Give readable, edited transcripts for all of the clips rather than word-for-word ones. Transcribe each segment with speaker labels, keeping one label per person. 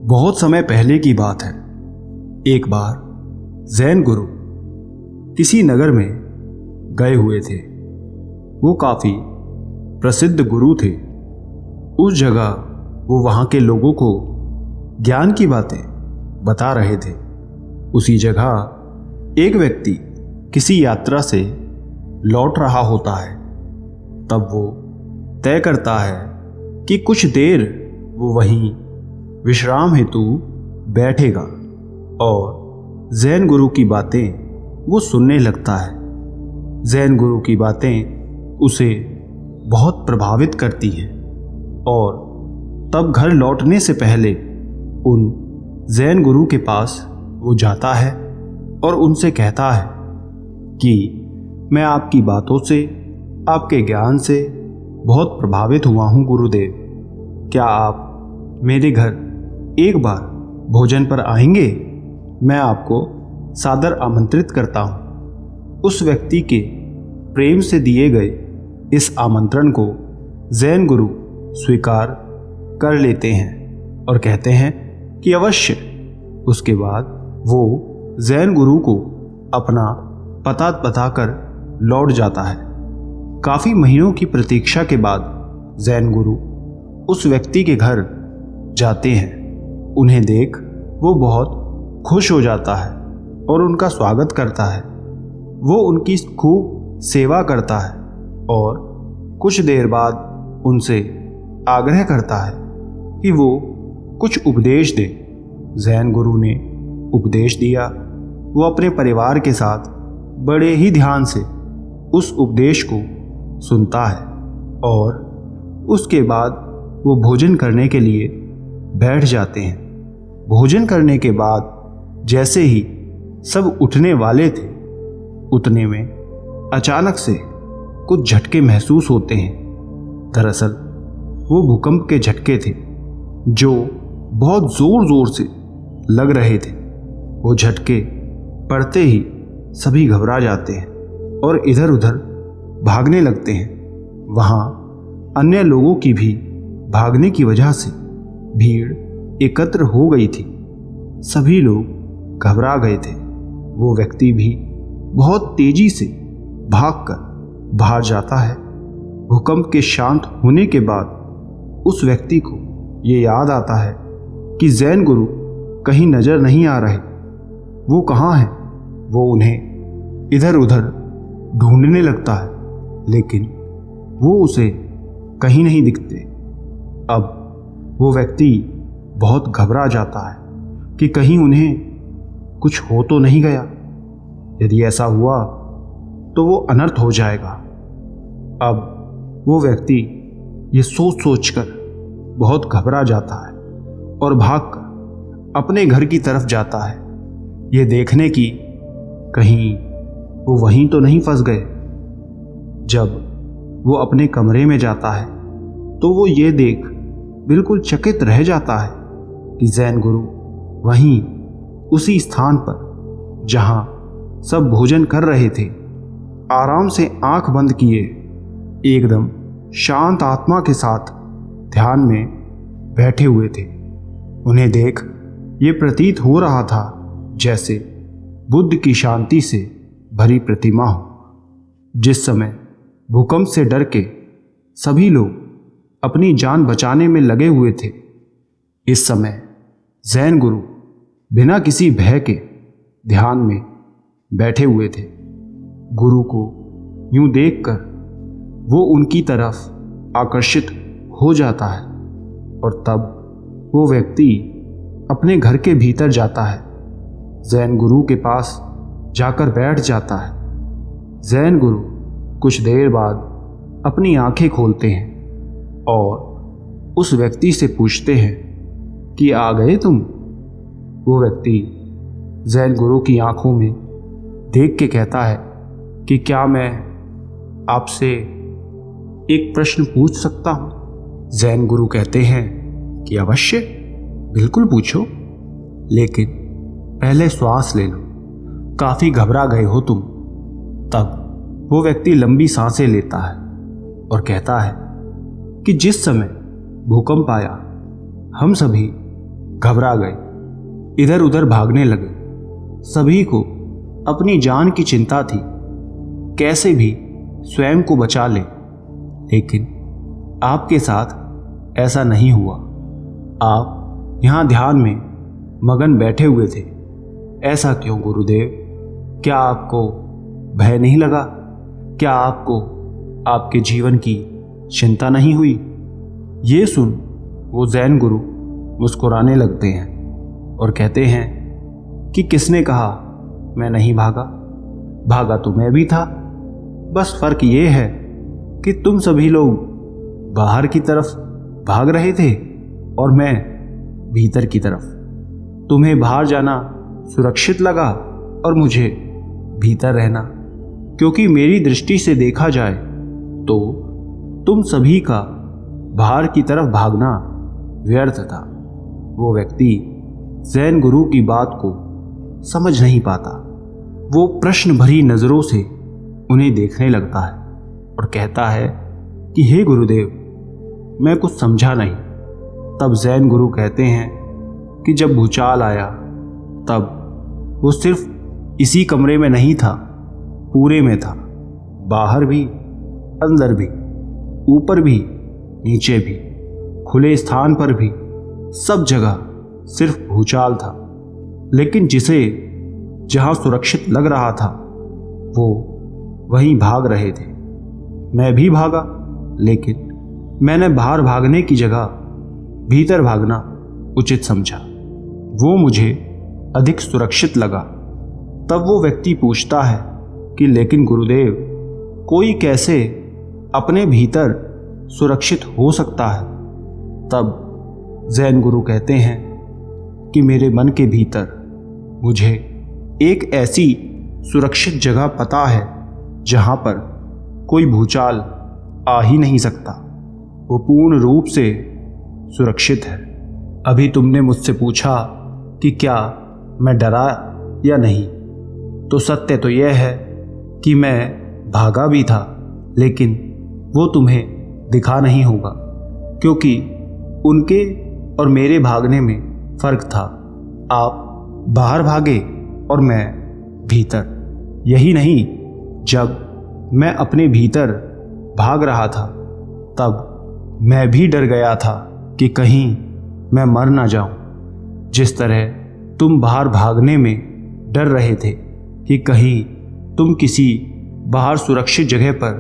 Speaker 1: बहुत समय पहले की बात है। एक बार जैन गुरु किसी नगर में गए हुए थे। वो काफ़ी प्रसिद्ध गुरु थे। उस जगह वो वहाँ के लोगों को ज्ञान की बातें बता रहे थे। उसी जगह एक व्यक्ति किसी यात्रा से लौट रहा होता है। तब वो तय करता है कि कुछ देर वो वहीं विश्राम हेतु बैठेगा और जैन गुरु की बातें वो सुनने लगता है। जैन गुरु की बातें उसे बहुत प्रभावित करती हैं और तब घर लौटने से पहले उन जैन गुरु के पास वो जाता है और उनसे कहता है कि मैं आपकी बातों से, आपके ज्ञान से बहुत प्रभावित हुआ हूँ गुरुदेव। क्या आप मेरे घर एक बार भोजन पर आएंगे? मैं आपको सादर आमंत्रित करता हूँ। उस व्यक्ति के प्रेम से दिए गए इस आमंत्रण को जैन गुरु स्वीकार कर लेते हैं और कहते हैं कि अवश्य। उसके बाद वो जैन गुरु को अपना पता बताकर लौट जाता है। काफ़ी महीनों की प्रतीक्षा के बाद जैन गुरु उस व्यक्ति के घर जाते हैं। उन्हें देख वो बहुत खुश हो जाता है और उनका स्वागत करता है। वो उनकी खूब सेवा करता है और कुछ देर बाद उनसे आग्रह करता है कि वो कुछ उपदेश दे। जैन गुरु ने उपदेश दिया। वो अपने परिवार के साथ बड़े ही ध्यान से उस उपदेश को सुनता है और उसके बाद वो भोजन करने के लिए बैठ जाते हैं। भोजन करने के बाद जैसे ही सब उठने वाले थे, उतने में अचानक से कुछ झटके महसूस होते हैं। दरअसल वो भूकंप के झटके थे जो बहुत जोर जोर से लग रहे थे। वो झटके पड़ते ही सभी घबरा जाते हैं और इधर उधर भागने लगते हैं। वहाँ अन्य लोगों की भी भागने की वजह से भीड़ एकत्र हो गई थी। सभी लोग घबरा गए थे। वो व्यक्ति भी बहुत तेजी से भागकर बाहर जाता है। भूकंप के शांत होने के बाद उस व्यक्ति को ये याद आता है कि जैन गुरु कहीं नजर नहीं आ रहे। वो कहाँ हैं? वो उन्हें इधर उधर ढूंढने लगता है, लेकिन वो उसे कहीं नहीं दिखते। अब वो व्यक्ति बहुत घबरा जाता है कि कहीं उन्हें कुछ हो तो नहीं गया। यदि ऐसा हुआ तो वो अनर्थ हो जाएगा। अब वो व्यक्ति ये सोच सोचकर बहुत घबरा जाता है और भागकर अपने घर की तरफ जाता है, ये देखने की कहीं वो वहीं तो नहीं फंस गए। जब वो अपने कमरे में जाता है तो वो ये देख बिल्कुल चकित रह जाता है कि जैन गुरु वहीं उसी स्थान पर जहां सब भोजन कर रहे थे, आराम से आंख बंद किए एकदम शांत आत्मा के साथ ध्यान में बैठे हुए थे। उन्हें देख ये प्रतीत हो रहा था जैसे बुद्ध की शांति से भरी प्रतिमा हो। जिस समय भूकंप से डर के सभी लोग अपनी जान बचाने में लगे हुए थे, इस समय जैन गुरु बिना किसी भय के ध्यान में बैठे हुए थे। गुरु को यूं देखकर वो उनकी तरफ आकर्षित हो जाता है और तब वो व्यक्ति अपने घर के भीतर जाता है। जैन गुरु के पास जाकर बैठ जाता है। जैन गुरु कुछ देर बाद अपनी आंखें खोलते हैं और उस व्यक्ति से पूछते हैं कि आ गए तुम? वो व्यक्ति जैन गुरु की आंखों में देख के कहता है कि क्या मैं आपसे एक प्रश्न पूछ सकता हूँ? जैन गुरु कहते हैं कि अवश्य, बिल्कुल पूछो, लेकिन पहले श्वास ले लो, काफ़ी घबरा गए हो तुम। तब वो व्यक्ति लंबी सांसें लेता है और कहता है कि जिस समय भूकंप आया हम सभी घबरा गए, इधर उधर भागने लगे। सभी को अपनी जान की चिंता थी, कैसे भी स्वयं को बचा ले। लेकिन आपके साथ ऐसा नहीं हुआ। आप यहाँ ध्यान में मगन बैठे हुए थे। ऐसा क्यों गुरुदेव? क्या आपको भय नहीं लगा? क्या आपको आपके जीवन की चिंता नहीं हुई? ये सुन वो जैन गुरु मुस्कुराने लगते हैं और कहते हैं कि किसने कहा मैं नहीं भागा? भागा तो मैं भी था। बस फर्क ये है कि तुम सभी लोग बाहर की तरफ भाग रहे थे और मैं भीतर की तरफ। तुम्हें बाहर जाना सुरक्षित लगा और मुझे भीतर रहना, क्योंकि मेरी दृष्टि से देखा जाए तो तुम सभी का बाहर की तरफ भागना व्यर्थ था। वो व्यक्ति जैन गुरु की बात को समझ नहीं पाता। वो प्रश्न भरी नजरों से उन्हें देखने लगता है और कहता है कि हे गुरुदेव, मैं कुछ समझा नहीं। तब जैन गुरु कहते हैं कि जब भूचाल आया तब वो सिर्फ इसी कमरे में नहीं था, पूरे में था। बाहर भी, अंदर भी, ऊपर भी, नीचे भी, खुले स्थान पर भी, सब जगह सिर्फ भूचाल था। लेकिन जिसे जहां सुरक्षित लग रहा था वो वहीं भाग रहे थे। मैं भी भागा, लेकिन मैंने बाहर भागने की जगह भीतर भागना उचित समझा। वो मुझे अधिक सुरक्षित लगा। तब वो व्यक्ति पूछता है कि लेकिन गुरुदेव, कोई कैसे अपने भीतर सुरक्षित हो सकता है? तब जैन गुरु कहते हैं कि मेरे मन के भीतर मुझे एक ऐसी सुरक्षित जगह पता है जहां पर कोई भूचाल आ ही नहीं सकता। वो पूर्ण रूप से सुरक्षित है। अभी तुमने मुझसे पूछा कि क्या मैं डरा या नहीं, तो सत्य तो यह है कि मैं भागा भी था, लेकिन वो तुम्हें दिखा नहीं होगा, क्योंकि उनके और मेरे भागने में फर्क था। आप बाहर भागे और मैं भीतर। यही नहीं, जब मैं अपने भीतर भाग रहा था तब मैं भी डर गया था कि कहीं मैं मर ना जाऊं। जिस तरह तुम बाहर भागने में डर रहे थे कि कहीं तुम किसी बाहर सुरक्षित जगह पर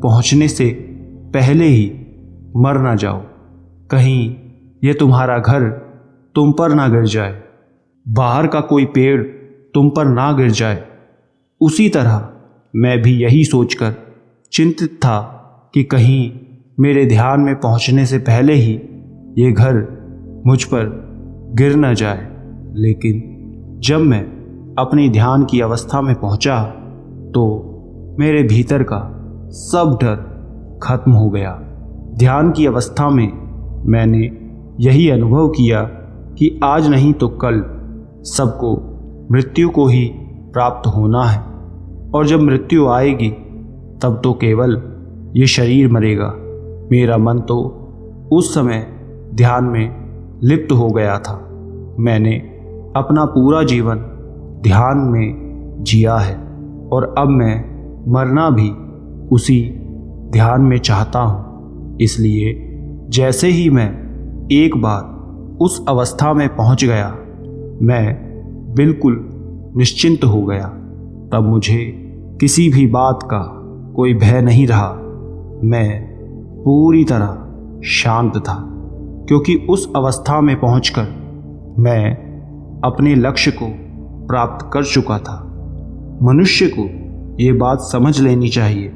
Speaker 1: पहुंचने से पहले ही मर ना जाओ, कहीं ये तुम्हारा घर तुम पर ना गिर जाए, बाहर का कोई पेड़ तुम पर ना गिर जाए, उसी तरह मैं भी यही सोचकर चिंतित था कि कहीं मेरे ध्यान में पहुंचने से पहले ही ये घर मुझ पर गिर न जाए। लेकिन जब मैं अपनी ध्यान की अवस्था में पहुंचा तो मेरे भीतर का सब डर खत्म हो गया। ध्यान की अवस्था में मैंने यही अनुभव किया कि आज नहीं तो कल सबको मृत्यु को ही प्राप्त होना है, और जब मृत्यु आएगी तब तो केवल ये शरीर मरेगा। मेरा मन तो उस समय ध्यान में लिप्त हो गया था। मैंने अपना पूरा जीवन ध्यान में जिया है और अब मैं मरना भी उसी ध्यान में चाहता हूँ। इसलिए जैसे ही मैं एक बार उस अवस्था में पहुँच गया, मैं बिल्कुल निश्चिंत हो गया। तब मुझे किसी भी बात का कोई भय नहीं रहा। मैं पूरी तरह शांत था, क्योंकि उस अवस्था में पहुंचकर मैं अपने लक्ष्य को प्राप्त कर चुका था। मनुष्य को ये बात समझ लेनी चाहिए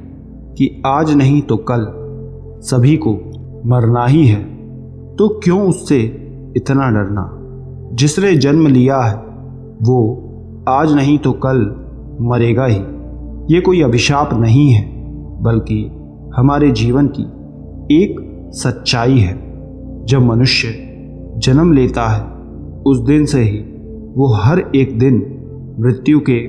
Speaker 1: कि आज नहीं तो कल सभी को मरना ही है, तो क्यों उससे इतना डरना? जिसने जन्म लिया है वो आज नहीं तो कल मरेगा ही। ये कोई अभिशाप नहीं है, बल्कि हमारे जीवन की एक सच्चाई है। जब मनुष्य जन्म लेता है उस दिन से ही वो हर एक दिन मृत्यु के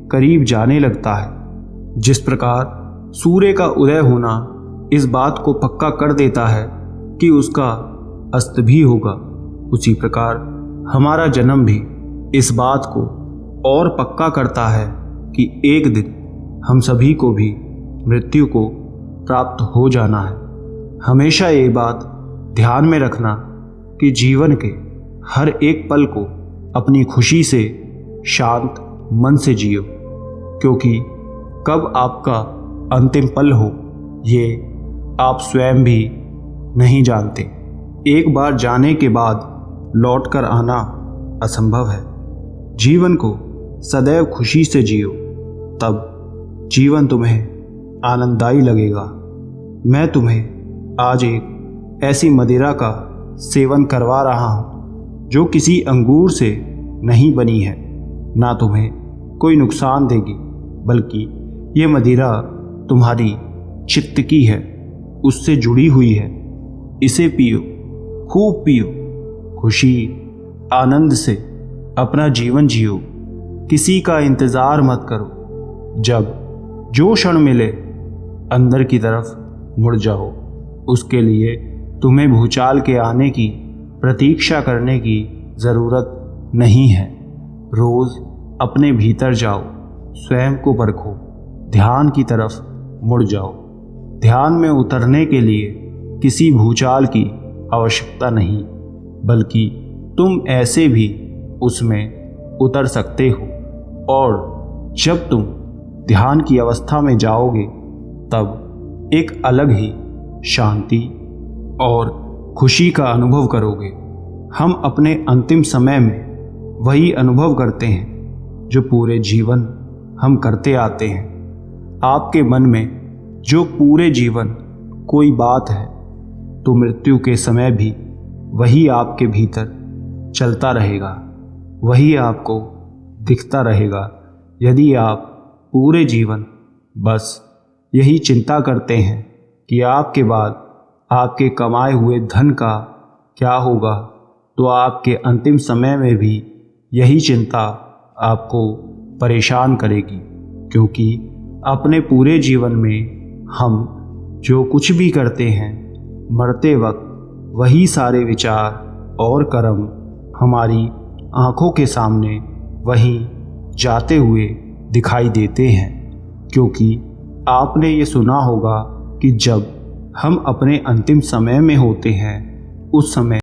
Speaker 1: करीब जाने लगता है। जिस प्रकार सूर्य का उदय होना इस बात को पक्का कर देता है कि उसका अस्त भी होगा, उसी प्रकार हमारा जन्म भी इस बात को और पक्का करता है कि एक दिन हम सभी को भी मृत्यु को प्राप्त हो जाना है। हमेशा ये बात ध्यान में रखना कि जीवन के हर एक पल को अपनी खुशी से शांत मन से जियो, क्योंकि कब आपका अंतिम पल हो ये आप स्वयं भी नहीं जानते। एक बार जाने के बाद लौटकर आना असंभव है। जीवन को सदैव खुशी से जियो, तब जीवन तुम्हें आनंददायी लगेगा। मैं तुम्हें आज एक ऐसी मदिरा का सेवन करवा रहा हूँ जो किसी अंगूर से नहीं बनी है, ना तुम्हें कोई नुकसान देगी, बल्कि ये मदिरा तुम्हारी चित्त की है, उससे जुड़ी हुई है। इसे पियो, खूब पियो, खुशी आनंद से अपना जीवन जियो। किसी का इंतज़ार मत करो। जब जो क्षण मिले अंदर की तरफ मुड़ जाओ। उसके लिए तुम्हें भूचाल के आने की प्रतीक्षा करने की ज़रूरत नहीं है। रोज़ अपने भीतर जाओ, स्वयं को परखो, ध्यान की तरफ मुड़ जाओ। ध्यान में उतरने के लिए किसी भूचाल की आवश्यकता नहीं, बल्कि तुम ऐसे भी उसमें उतर सकते हो। और जब तुम ध्यान की अवस्था में जाओगे तब एक अलग ही शांति और खुशी का अनुभव करोगे। हम अपने अंतिम समय में वही अनुभव करते हैं जो पूरे जीवन हम करते आते हैं। आपके मन में जो पूरे जीवन कोई बात है तो मृत्यु के समय भी वही आपके भीतर चलता रहेगा, वही आपको दिखता रहेगा। यदि आप पूरे जीवन बस यही चिंता करते हैं कि आपके बाद आपके कमाए हुए धन का क्या होगा, तो आपके अंतिम समय में भी यही चिंता आपको परेशान करेगी। क्योंकि अपने पूरे जीवन में हम जो कुछ भी करते हैं, मरते वक्त वही सारे विचार और कर्म हमारी आँखों के सामने वहीं जाते हुए दिखाई देते हैं। क्योंकि आपने ये सुना होगा कि जब हम अपने अंतिम समय में होते हैं उस समय